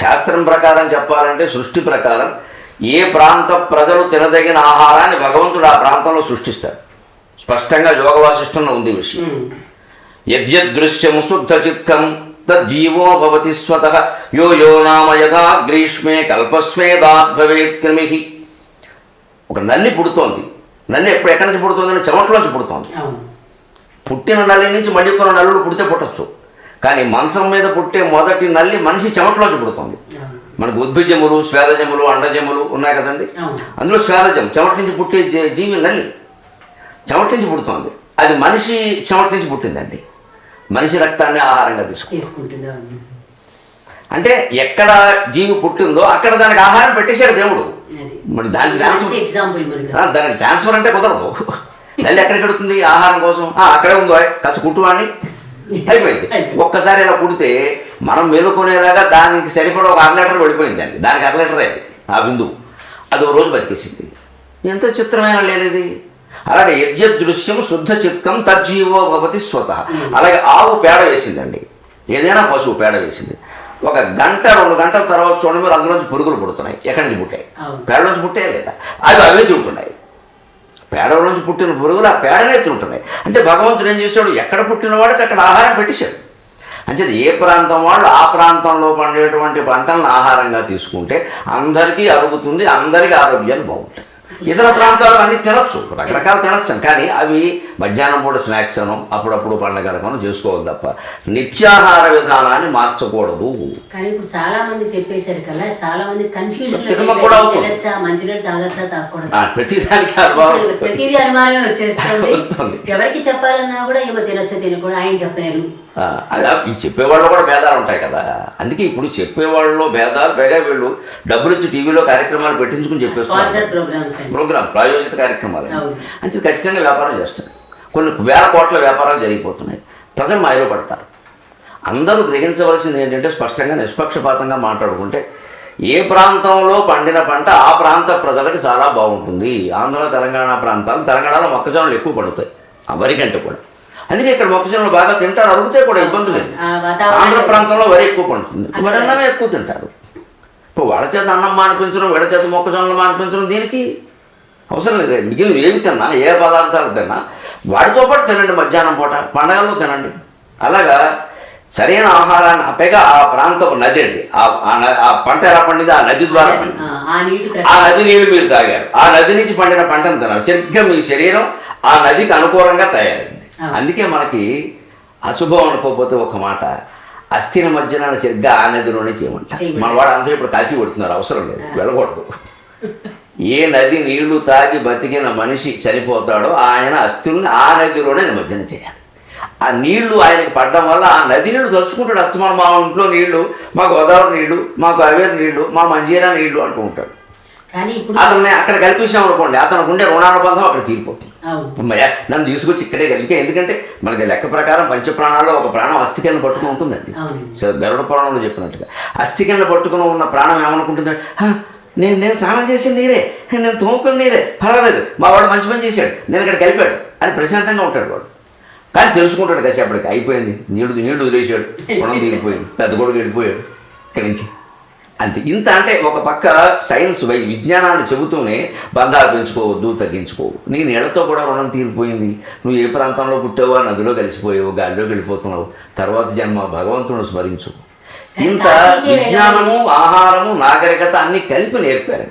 శాస్త్రం ప్రకారం చెప్పాలంటే సృష్టి ప్రకారం ఏ ప్రాంత ప్రజలు తినదగిన ఆహారాన్ని భగవంతుడు ఆ ప్రాంతంలో సృష్టిస్తాడు. స్పష్టంగా యోగ వాసిష్టంలో ఉంది విషయం. యద్యదృశ్యం శుద్ధ చిత్కం తజ్జీవో భవతి స్వతః యో యో నామ యథా గ్రీష్మే కల్పస్వేదాత్ భవేత్ క్రిమిః. ఒక నల్లి పుడుతోంది. నల్లి ఎక్కడి నుంచి పుడుతుందని చెమటలోంచి పుడుతోంది. పుట్టిన నల్లి నుంచి మళ్ళీ కొన్ని నల్లులు పుడితే పుట్టచ్చు. కానీ మంచం మీద పుట్టే మొదటి నల్లి మనిషి చెమటలోంచి పుడుతుంది. మనకు ఉద్భిజములు, స్వేదజములు, అండజములు ఉన్నాయి కదండి. అందులో స్వేదజం చెమట నుంచి పుట్టే జీవి నల్లి చెమట నుంచి పుడుతోంది. అది మనిషి చెమట నుంచి పుట్టిందండి. మనిషి రక్తాన్ని ఆహారంగా తీసుకుంటుంది. అంటే ఎక్కడ జీవి పుట్టిందో అక్కడ దానికి ఆహారం పెట్టేశాడు దేవుడు. మరి దానికి ట్రాన్స్ఫర్ అంటే కుదరదు. నల్లి ఎక్కడికి వెళుతుంది ఆహారం కోసం? అక్కడే ఉందో కాస్త కుట్టువాడిని అయిపోయింది. ఒక్కసారి ఇలా పుడితే మనం మేలుకునేలాగా దానికి సరిపడ ఒక 1/2 లీటర్ పడిపోయింది అండి. దానికి 1/2 లీటర్ అయింది ఆ బిందువు. అది ఓ రోజు బతికేసింది. ఎంత చిత్రమైన లేదు ఇది. అలాగే యద్యదృశ్యం శుద్ధ చిత్కం తజ్జీవో భవతి స్వతః. అలాగే ఆవు పేడ వేసిందండి. ఏదైనా పశువు పేడ వేసింది. 1 గంట 2 గంటల తర్వాత చూడండి మీరు అందులోంచి పురుగులు పుడుతున్నాయి. ఎక్కడి నుంచి పుట్టాయి? పేడలోంచి పుట్టాయి లేదా? అవి అవే తింటున్నాయి. పేడ నుంచి పుట్టిన పురుగులు ఆ పేడనే తింటున్నాయి. అంటే భగవంతుడు ఏం చేశాడు? ఎక్కడ పుట్టిన వాడికి అక్కడ ఆహారం పెట్టేశాడు. అంటే ఏ ప్రాంతం వాళ్ళు ఆ ప్రాంతంలో పండేటువంటి పంటలను ఆహారంగా తీసుకుంటే అందరికీ అరుగుతుంది, అందరికీ ఆరోగ్యాలు బాగుంటాయి. ఇతర ప్రాంతాలు అన్నీ తినచ్చు, రకరకాలు తినచ్చు. కానీ అవి మధ్యాహ్నం పూట స్నాక్స్ అను అప్పుడప్పుడు పండగలకను చేసుకోవాలి తప్ప నిత్యాహార విధానాన్ని మార్చకూడదు. కానీ ఇప్పుడు చాలా మంది చెప్పేశారు కదా, చాలా మంది కన్ఫ్యూజన్ మంచినీళ్ళు తాగచ్చా తాగకూడదు, ప్రతిదీ అనుమానమే వచ్చేస్తుంది. ఎవరికి చెప్పాలన్నా కూడా ఏమో తినొచ్చా తినకూడదు ఆయన చెప్పారు. అలా ఈ చెప్పేవాళ్ళు కూడా భేదాలు ఉంటాయి కదా. అందుకే ఇప్పుడు చెప్పేవాళ్ళలో భేదాలు, పైగా వీళ్ళు డబ్బులు ఇచ్చి టీవీలో కార్యక్రమాలు పెట్టించుకుని చెప్పేస్తారు. ప్రోగ్రామ్ ప్రాయోజిత కార్యక్రమాలు అంటే ఖచ్చితంగా వ్యాపారం చేస్తారు. కొన్ని 1000 కోట్ల వ్యాపారాలు జరిగిపోతున్నాయి. ప్రజలు మాయలో పడతారు. అందరూ గ్రహించవలసింది ఏంటంటే స్పష్టంగా నిష్పక్షపాతంగా మాట్లాడుకుంటే ఏ ప్రాంతంలో పండిన పంట ఆ ప్రాంత ప్రజలకు చాలా బాగుంటుంది. ఆంధ్ర తెలంగాణ ప్రాంతాలు, తెలంగాణలో మొక్కజొన్నలు ఎక్కువ పడుతాయి వరికంటే కూడా. అందుకే ఇక్కడ మొక్కజొన్నలు బాగా తింటారు, అడిగితే కూడా ఇబ్బంది లేదు. ఆంధ్ర ప్రాంతంలో వరి ఎక్కువ పండుతుంది, వరి అన్నమే ఎక్కువ తింటారు. ఇప్పుడు వాళ్ళ చేత అన్నం మానిపించడం, వీళ్ళ చేత మొక్కజొన్నలు మానిపించడం దీనికి అవసరం లేదు. మిగిలిన ఏమి తిన్నా, ఏ పదార్థాలు తిన్నా వాటితో పాటు తినండి. మధ్యాహ్నం పూట పండగల్లో తినండి. అలాగా సరైన ఆహారాన్ని పైగా ఆ ప్రాంతం నది అండి. ఆ పంట ఎలా పండింది ఆ నది ద్వారా పండింది. ఆ నది నీళ్ళు మీరు తాగారు, ఆ నది నుంచి పండిన పంటను తిన్నారు. సరిగ్గా మీ శరీరం ఆ నదికి అనుకూలంగా తయారైంది. అందుకే మనకి అశుభం అనుకోకపోతే ఒక మాట, అస్థిన మధ్యన సరిగ్గా ఆ నదిలోనే చేయమంటారు. మన వాడు అంతా ఇప్పుడు కాశీ కొడుతున్నారు, అవసరం లేదు, వెళ్ళకూడదు. ఏ నది నీళ్లు తాగి బతికిన మనిషి చనిపోతాడో ఆయన అస్థుల్ని ఆ నదిలోనే నిమజ్జనం చేయాలి. ఆ నీళ్లు ఆయనకి పడడం వల్ల ఆ నది నీళ్లు తలుచుకుంటాడు. అస్తమానం మా ఇంట్లో నీళ్లు, మా గోదావరి నీళ్లు, మా కావేరి నీళ్లు, మా మంజీరా నీళ్లు అంటూ ఉంటాడు. అతన్ని అక్కడ కల్పించాం అనుకోండి, అతనికి ఉండే రుణానుబంధం అక్కడ తీరిపోతుంది. నన్ను తీసుకొచ్చి ఇక్కడే కలిపి, ఎందుకంటే మనకి లెక్క ప్రకారం పంచప్రాణాల్లో ఒక ప్రాణం అస్థికలను పట్టుకుని ఉంటుందండి. గరుడ పురాణంలో చెప్పినట్టుగా అస్థికలను పట్టుకుని ఉన్న ప్రాణం ఏమనుకుంటుంది? నేను స్నానం చేసిన నీరే, నేను తోముకున్న నీరే, పర్వాలేదు, మా వాడు మంచి పని చేశాడు, నేను ఇక్కడ కలిపాడు అని ప్రశాంతంగా ఉంటాడు వాడు. కానీ తెలుసుకుంటాడు కాసేపటికి అయిపోయింది, నీళ్లు వదిలేసాడు, రుణం తీరిపోయింది, పెద్ద కొడుకు వెళ్ళిపోయాడు ఇక్కడి నుంచి. అంతే. ఇంత అంటే ఒక పక్క సైన్స్ విజ్ఞానాన్ని చెబుతూనే బంధాలు పెంచుకోవద్దు, తగ్గించుకోవు. నీ నీళ్లతో కూడా రుణం తీరిపోయింది. నువ్వు ఏ ప్రాంతంలో పుట్టావో ఆ నదిలో కలిసిపోయావు, గాలిలోకి వెళ్ళిపోతున్నావు, తర్వాత జన్మ భగవంతుడు స్మరించు. ఇంత విజ్ఞానము, ఆహారము, నాగరికత అన్నీ కలిపి నేర్పారు.